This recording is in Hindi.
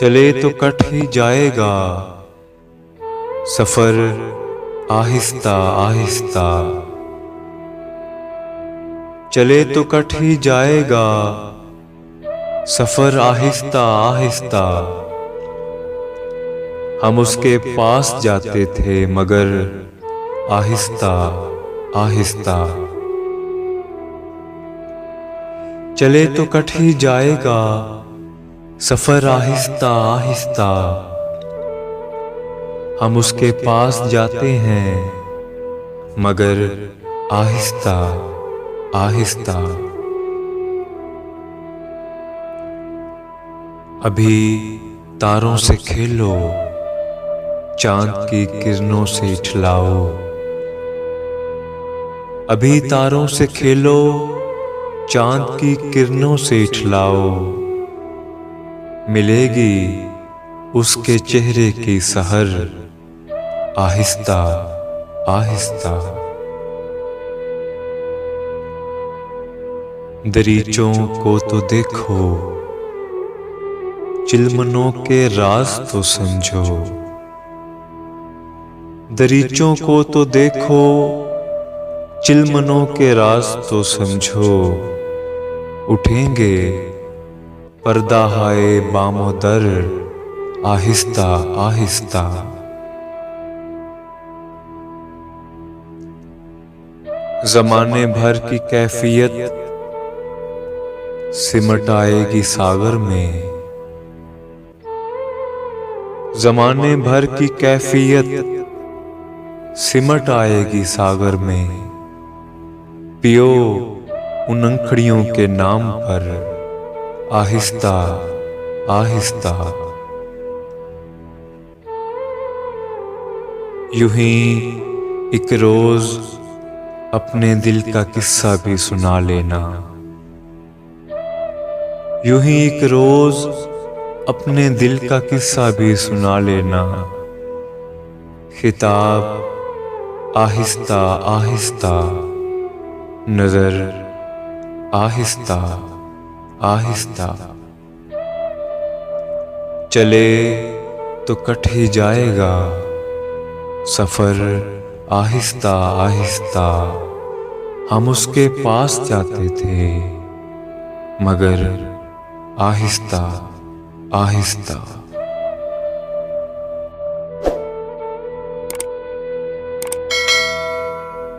चले तो कट ही जाएगा सफर आहिस्ता आहिस्ता। चले तो कट ही जाएगा सफर आहिस्ता आहिस्ता। हम उसके पास जाते थे मगर आहिस्ता आहिस्ता। चले तो कट ही जाएगा सफर आहिस्ता आहिस्ता। हम उसके पास जाते हैं मगर आहिस्ता आहिस्ता। अभी तारों से खेलो चांद की किरणों से इठलाओ। अभी तारों से खेलो चांद की किरणों से इठलाओ। मिलेगी उसके चेहरे की सहर आहिस्ता आहिस्ता। दरीचों को तो देखो चिलमनों के राज तो समझो। दरीचों को तो देखो चिलमनों के राज तो समझो। उठेंगे पर्दा हाय बामो दर आहिस्ता आहिस्ता। ज़माने भर की कैफियत सिमट आएगी सागर में। ज़माने भर की कैफियत सिमट आएगी सागर में। पियो उन अंखड़ियों के नाम पर आहिस्ता आहिस्ता। यूं ही एक रोज अपने दिल का किस्सा भी सुना लेना। यूं ही एक रोज अपने दिल का किस्सा भी सुना लेना। खिताब आहिस्ता आहिस्ता नजर आहिस्ता आहिस्ता। चले तो कट ही जाएगा सफर आहिस्ता आहिस्ता। हम उसके पास जाते थे मगर आहिस्ता आहिस्ता।